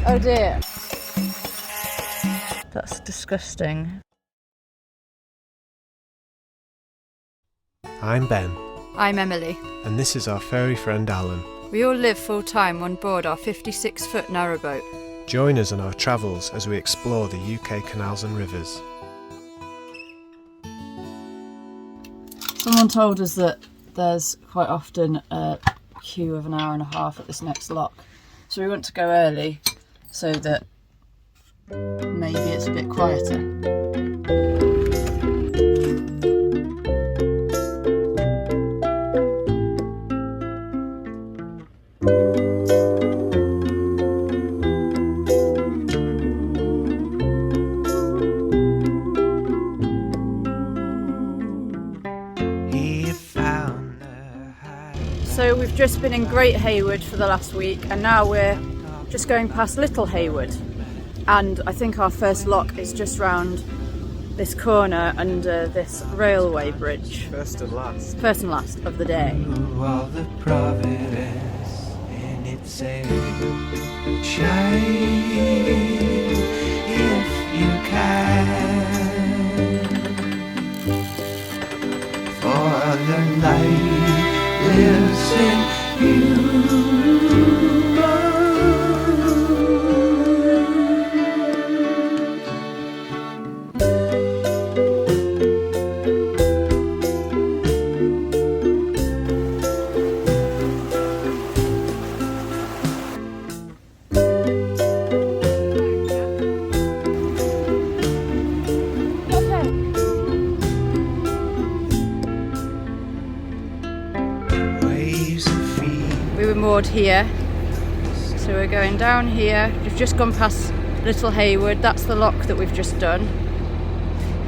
Oh dear. That's disgusting. I'm Ben. I'm Emily. And this is our furry friend Alan. We all live full-time on board our 56-foot narrowboat. Join us on our travels as we explore the UK canals and rivers. Someone told us that there's quite often a queue of an hour and a half at this next lock. So we want to go early so that maybe it's a bit quieter. So we've just been in Great Haywood for the last week and now we're just going past Little Haywood, and I think our first lock is just round this corner under this railway bridge. First and last. First and last of the day. All the providence and it's a shine if you can, for the light lives in you. We were moored here, so we're going down here. We've just gone past Little Haywood, that's the lock that we've just done,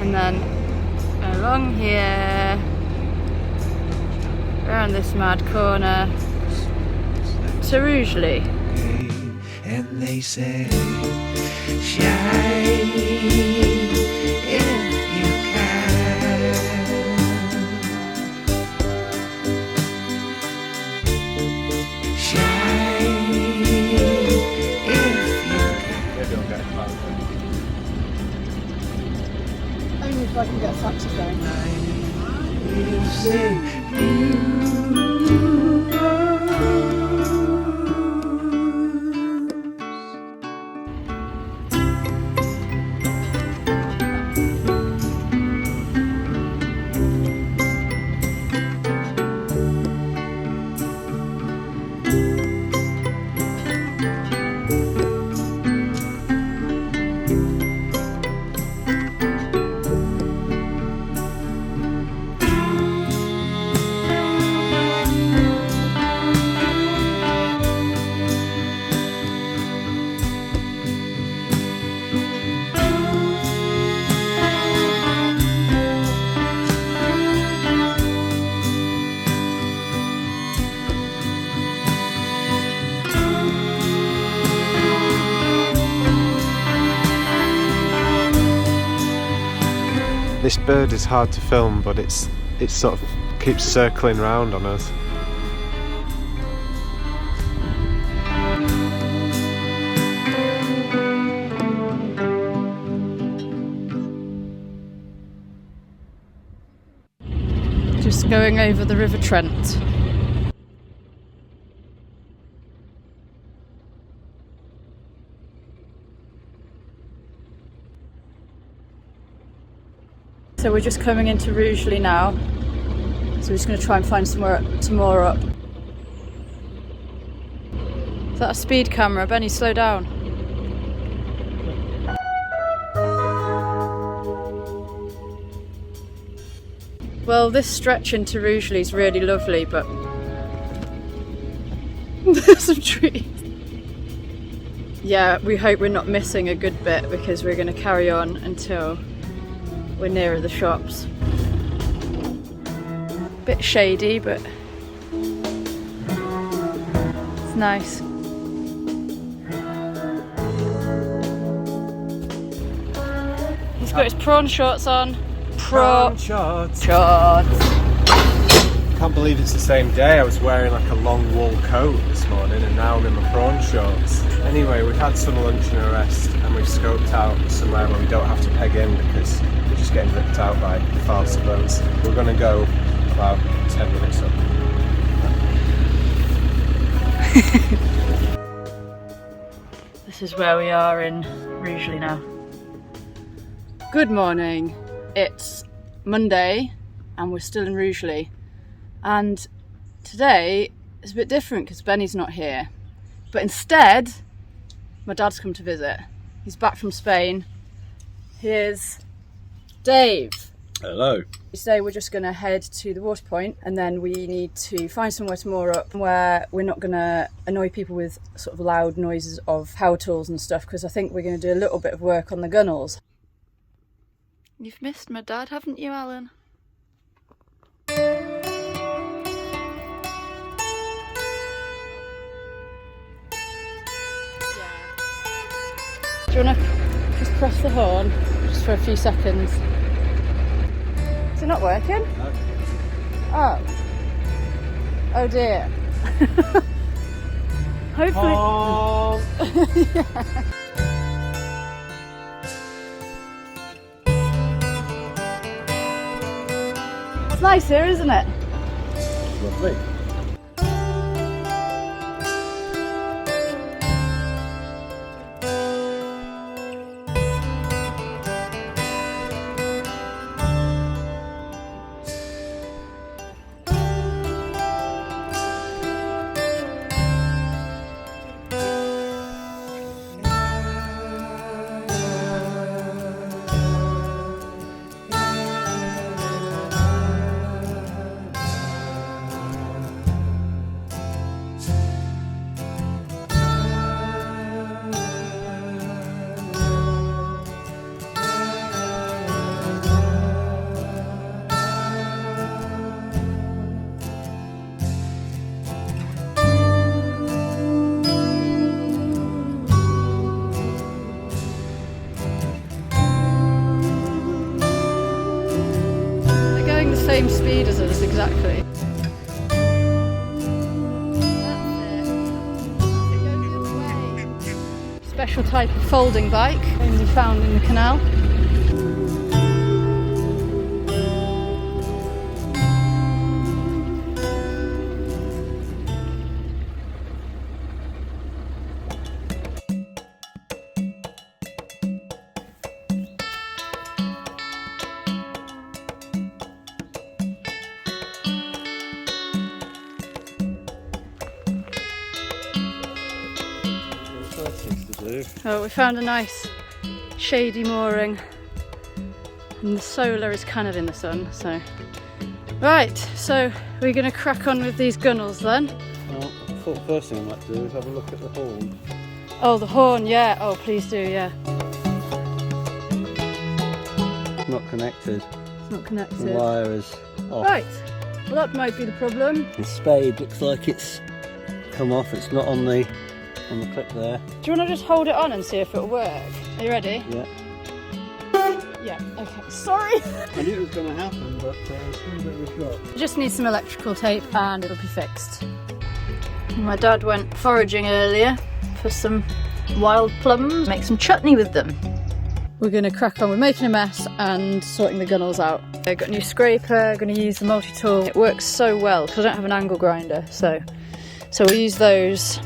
and then along here, around this mad corner to Rugely. And they say, shine if you can. Shine if you can. Maybe I'll get a cloud. Only if I can get a taxi going. Lives in you. This bird is hard to film, but it sort of keeps circling round on us. Just going over the River Trent. So we're just coming into Rugely now, so we're just going to try and find some more up. Is that a speed camera? Benny, slow down. Well, this stretch into Rugely is really lovely, but there's some trees. Yeah, we hope we're not missing a good bit because we're going to carry on until we're nearer the shops. Bit shady, but it's nice. He's got his prawn shorts on. Prawn shorts. Can't believe it's the same day. I was wearing like a long wool coat this morning and now I'm in my prawn shorts. Anyway, we've had some lunch and a rest, and we've scoped out somewhere where we don't have to peg in because we're just getting ripped out by false boats. We're going to go about 10 minutes up. This is where we are in Rugely now. Good morning. It's Monday and we're still in Rugely. And today is a bit different because Benny's not here. But instead, my dad's come to visit. He's back from Spain. Here's Dave. Hello. Today we're just going to head to the water point and then we need to find somewhere to moor up where we're not going to annoy people with sort of loud noises of power tools and stuff, because I think we're going to do a little bit of work on the gunnels. You've missed my dad, haven't you, Alan? Do you want to just press the horn just for a few seconds? Is it not working? No. Oh. Oh dear. Hopefully. Yeah. It's nice here, isn't it? Lovely. Same speed as us, exactly. Special type of folding bike, only found in the canal. Oh, we found a nice shady mooring and the solar is kind of in the sun, so. Right, so we're going to crack on with these gunnels then. Well, I thought the first thing I might do is have a look at the horn. Oh, the horn, yeah. Oh, please do, yeah. It's not connected. It's not connected. The wire is off. Right, well that might be the problem. The spade looks like it's come off. It's not on the clip there. Do you want to just hold it on and see if it'll work? Are you ready? Yeah. Yeah, okay. Sorry! I knew it was going to happen, but it's a bit of a shock. Just need some electrical tape and it'll be fixed. My dad went foraging earlier for some wild plums, make some chutney with them. We're going to crack on with making a mess and sorting the gunnels out. I've got a new scraper, going to use the multi-tool. It works so well because I don't have an angle grinder, so we'll use those.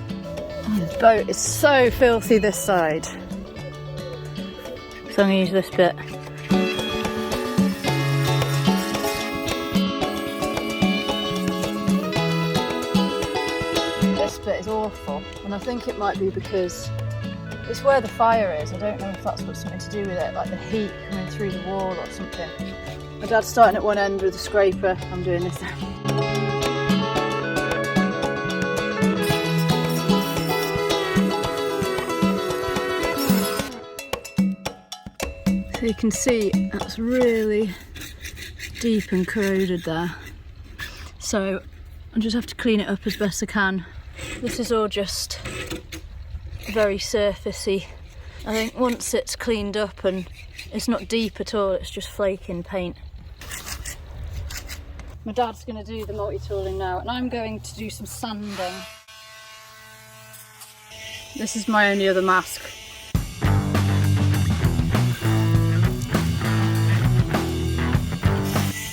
Oh, the boat is so filthy this side, so I'm going to use this bit. This bit is awful, and I think it might be because it's where the fire is. I don't know if that's got something to do with it, like the heat coming through the wall or something. My dad's starting at one end with the scraper, I'm doing this end. So you can see that's really deep and corroded there. So I just have to clean it up as best I can. This is all just very surfacey. I think once it's cleaned up and it's not deep at all, it's just flaking paint. My dad's going to do the multi-tooling now and I'm going to do some sanding. This is my only other mask.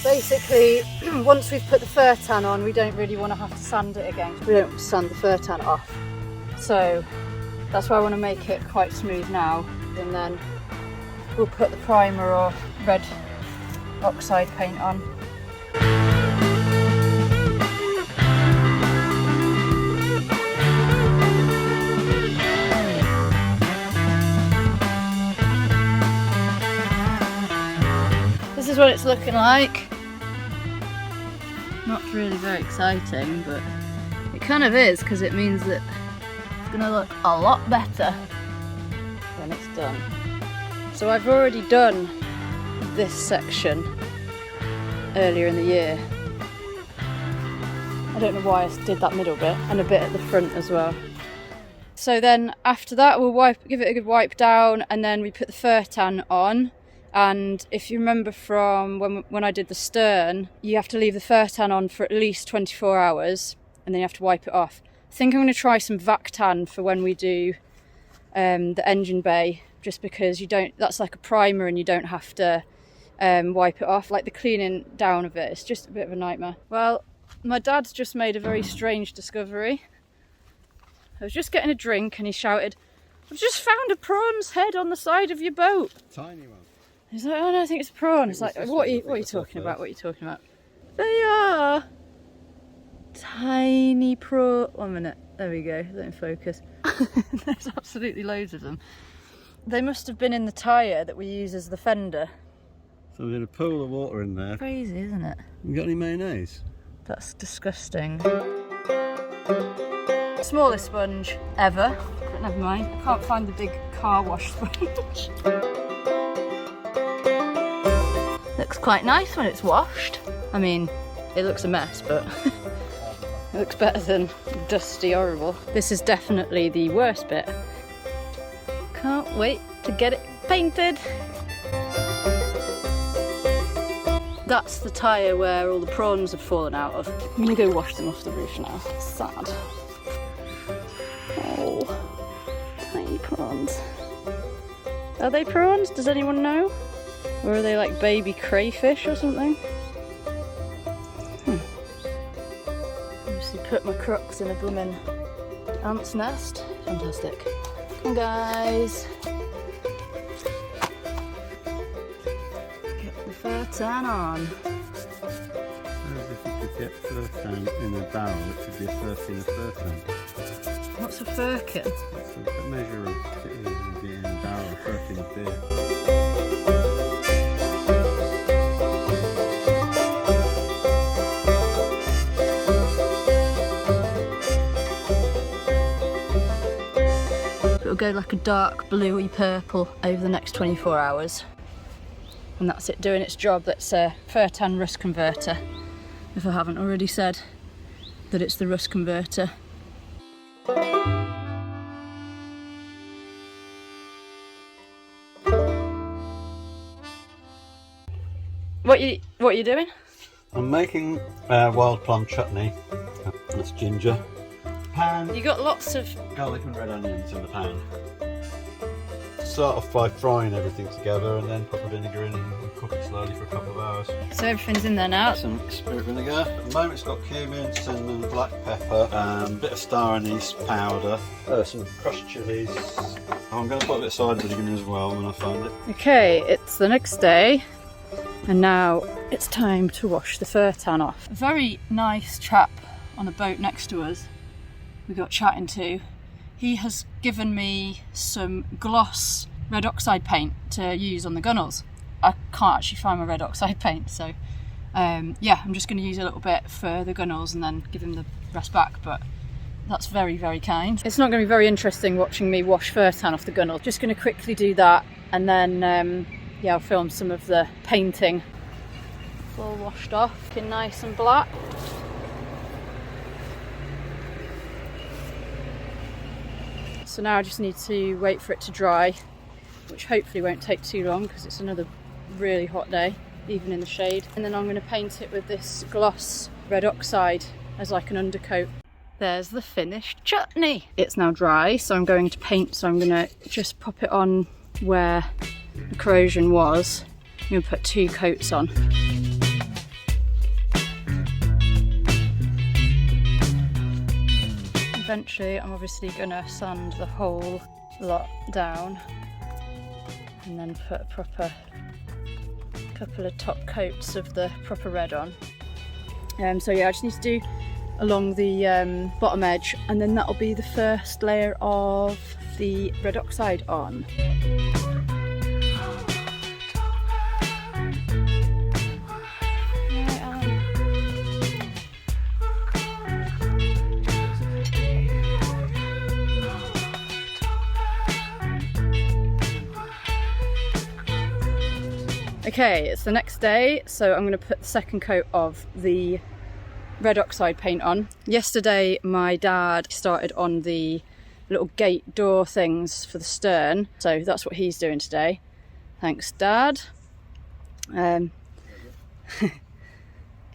Basically, once we've put the fur tan on, we don't really want to have to sand it again. We don't sand the fur tan off. So that's why I want to make it quite smooth now, and then we'll put the primer or red oxide paint on. This is what it's looking like. Not really very exciting, but it kind of is, because it means that it's going to look a lot better when it's done. So I've already done this section earlier in the year. I don't know why I did that middle bit, and a bit at the front as well. So then after that we'll give it a good wipe down, and then we put the fur tan on. And if you remember from when I did the stern, you have to leave the fur tan on for at least 24 hours and then you have to wipe it off. I think I'm going to try some vac tan for when we do the engine bay, just because that's like a primer and you don't have to wipe it off. Like the cleaning down of it, it's just a bit of a nightmare. Well, my dad's just made a very strange discovery. I was just getting a drink and he shouted, "I've just found a prawn's head on the side of your boat." Tiny one. He's like, "Oh no, I think it's a prawn." It's like, what are you talking about? What are you talking about? They are tiny prawn. 1 minute. There we go. Let me focus. There's absolutely loads of them. They must have been in the tyre that we use as the fender. So there's a pool of water in there. Crazy, isn't it? You got any mayonnaise? That's disgusting. Smallest sponge ever, but never mind. I can't find the big car wash sponge. Looks quite nice when it's washed. I mean, it looks a mess, but it looks better than dusty, horrible. This is definitely the worst bit. Can't wait to get it painted. That's the tyre where all the prawns have fallen out of. I'm gonna go wash them off the roof now. Sad. Oh, tiny prawns. Are they prawns? Does anyone know? Or are they like baby crayfish or something? Obviously put my crooks in a blooming ant's nest. Fantastic. Come on guys. Get the fur tan on. If you could get fur tan in a barrel, it could be a firkin of fur tan. What's a firkin? It's a measure of it being in a barrel, a firkin of beer. It'll go like a dark bluey purple over the next 24 hours. And that's it doing its job. That's a fur tan rust converter, if I haven't already said that it's the rust converter. What are you doing? I'm making wild plum chutney. That's ginger. Pan. You got lots of Garlic and red onions in the pan. Start off by frying everything together and then put the vinegar in and cook it slowly for a couple of hours. So everything's in there now. Some spirit vinegar. At the moment it's got cumin, cinnamon, black pepper, a bit of star anise powder, some crushed chillies. I'm going to put a bit of cider vinegar in as well when I find it. Okay, it's the next day and now it's time to wash the fur tan off. A very nice chap on a boat next to us we got chatting to. He has given me some gloss red oxide paint to use on the gunnels. I can't actually find my red oxide paint, so yeah, I'm just going to use a little bit for the gunnels and then give him the rest back, but that's very, very kind. It's not going to be very interesting watching me wash fur tan off the gunnel. Just going to quickly do that and then yeah, I'll film some of the painting. It's all washed off, looking nice and black. So now I just need to wait for it to dry, which hopefully won't take too long because it's another really hot day, even in the shade. And then I'm going to paint it with this gloss red oxide as like an undercoat. there's the finished chutney. It's now dry, so I'm going to paint, so I'm gonna just pop it on where the corrosion was. I'm gonna put 2 coats on. Eventually, I'm obviously gonna sand the whole lot down and then put a proper couple of top coats of the proper red on. So yeah, I just need to do along the bottom edge, and then that'll be the first layer of the red oxide on. Okay, it's the next day, so I'm going to put the second coat of the red oxide paint on. Yesterday my dad started on the little gate door things for the stern, so that's what he's doing today. Thanks, Dad. So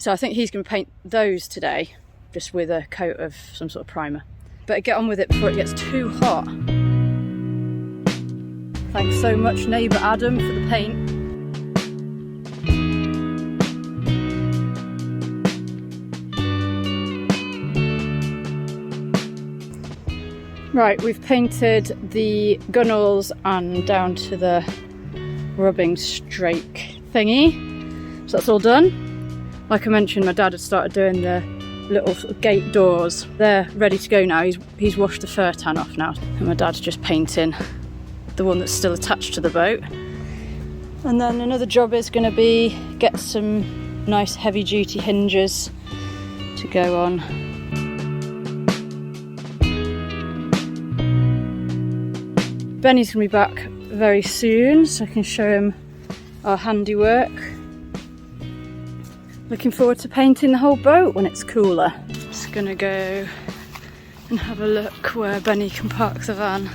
I think he's going to paint those today, just with a coat of some sort of primer. Better get on with it before it gets too hot. Thanks so much, neighbour Adam, for the paint. Right, we've painted the gunnels and down to the rubbing strake thingy, so that's all done. Like I mentioned, my dad had started doing the little sort of gate doors. They're ready to go now. He's washed the fur tan off now, and my dad's just painting the one that's still attached to the boat. And then another job is going to be get some nice heavy duty hinges to go on. Benny's going to be back very soon, so I can show him our handiwork. Looking forward to painting the whole boat when it's cooler. Just going to go and have a look where Benny can park the van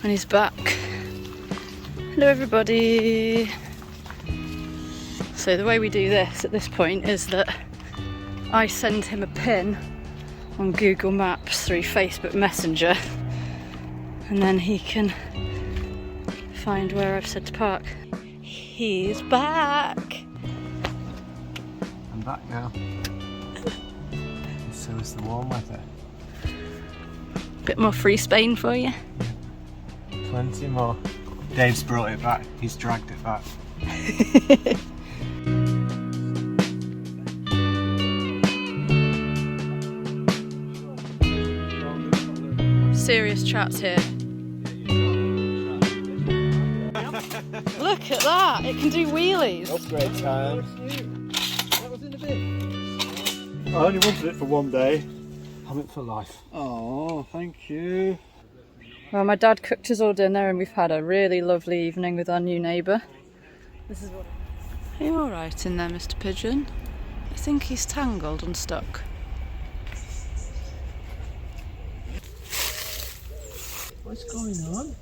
when he's back. Hello everybody! So the way we do this at this point is that I send him a pin on Google Maps through Facebook Messenger, and then he can find where I've said to park. He's back! I'm back now. So is the warm weather. Bit more free Spain for you. Plenty more. Dave's brought it back. He's dragged it back. Serious chats here. Look at that! It can do wheelies. Upgrade time. I only wanted it for one day. Have it for life. Oh, thank you. Well, my dad cooked us all dinner and we've had a really lovely evening with our new neighbour. This is what. Are you alright in there, Mr. Pigeon? I think he's tangled and stuck. What's going on?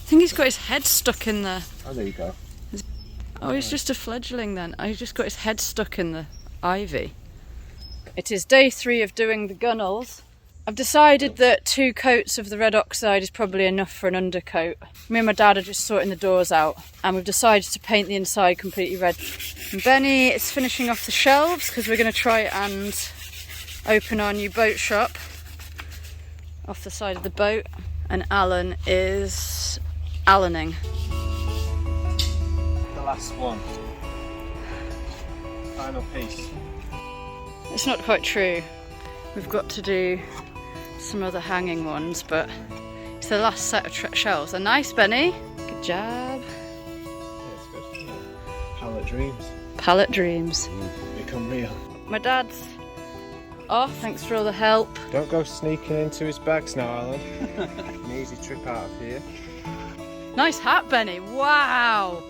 I think he's got his head stuck in the... Oh, there you go. Oh, he's just a fledgling then. Oh, he's just got his head stuck in the ivy. It is day 3 of doing the gunnels. I've decided that 2 coats of the red oxide is probably enough for an undercoat. Me and my dad are just sorting the doors out, and we've decided to paint the inside completely red. And Benny is finishing off the shelves because we're going to try and open our new boat shop off the side of the boat. And Alan is Alaning. The last one. Final piece. It's not quite true. We've got to do some other hanging ones, but it's the last set of shelves. They're nice, Benny. Good job. Yeah, it's good. Palette dreams. Palette dreams. Become real. My dad's off. Thanks for all the help. Don't go sneaking into his bags now, Alan. An easy trip out of here. Nice hat, Benny. Wow.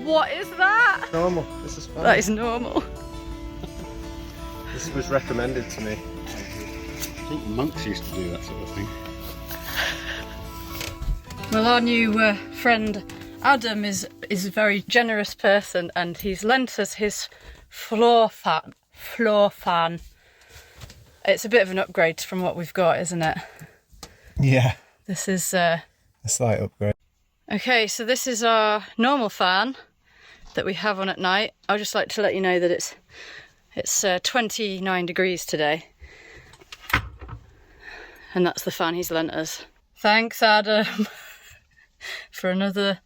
What is that? Normal. This is fine. That is normal. This was recommended to me. I think monks used to do that sort of thing. Well, our new friend Adam is a very generous person, and he's lent us his floor fan. It's a bit of an upgrade from what we've got, isn't it? Yeah. This is A slight upgrade. okay, so this is our normal fan that we have on at night. I'd just like to let you know that it's 29 degrees today. And that's the fan he's lent us. Thanks, Adam, for another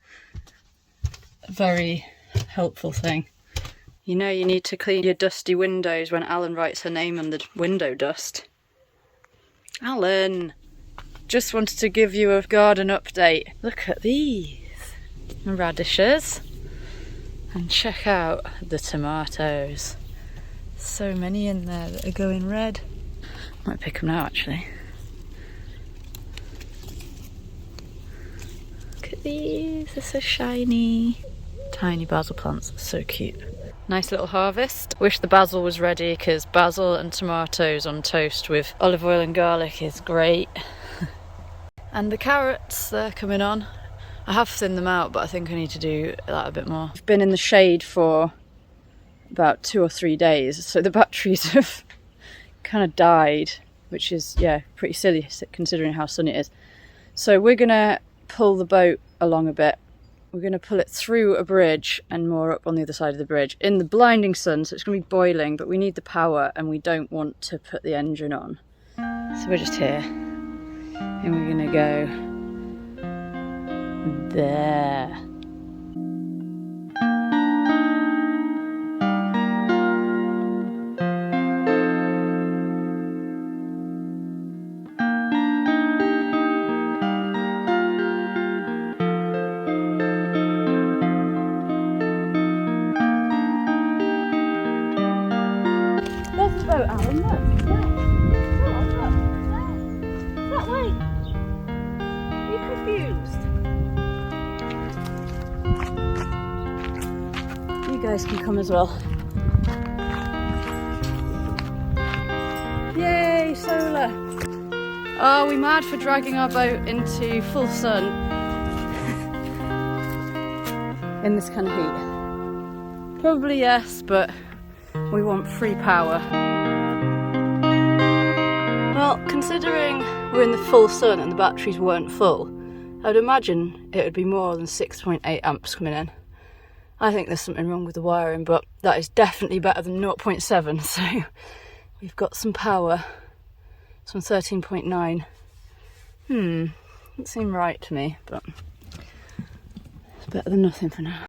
very helpful thing. You know you need to clean your dusty windows when Alan writes her name on the window dust. Alan! Just wanted to give you a garden update. Look at these radishes. And check out the tomatoes. So many in there that are going red. Might pick them now actually. Look at these, they're so shiny. Tiny basil plants, so cute. Nice little harvest. Wish the basil was ready because basil and tomatoes on toast with olive oil and garlic is great. And the carrots, they're coming on. I have thinned them out, but I think I need to do that a bit more. I've been in the shade for about 2 or 3 days, so the batteries have kind of died, which is, yeah, pretty silly considering how sunny it is. So we're gonna pull the boat along a bit. We're gonna pull it through a bridge and moor up on the other side of the bridge in the blinding sun, so it's gonna be boiling, but we need the power and we don't want to put the engine on. So we're just here. And we're gonna go there. There's the boat, Alan, look. That way. Are you confused? You guys can come as well. Yay, solar! Are we mad for dragging our boat into full sun in this kind of heat? Probably yes, but we want free power. Well, considering we're in the full sun and the batteries weren't full, I'd imagine it would be more than 6.8 amps coming in. I think there's something wrong with the wiring, but that is definitely better than 0.7, so we've got some power. It's on 13.9. Doesn't seem right to me, but it's better than nothing for now.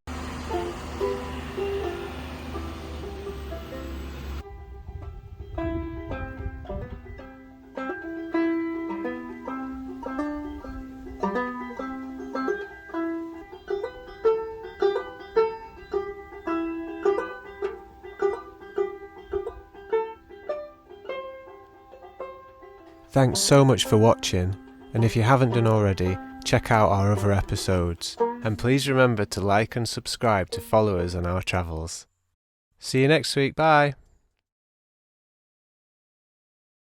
Thanks so much for watching, and if you haven't done already, check out our other episodes. And please remember to like and subscribe to follow us on our travels. See you next week, bye!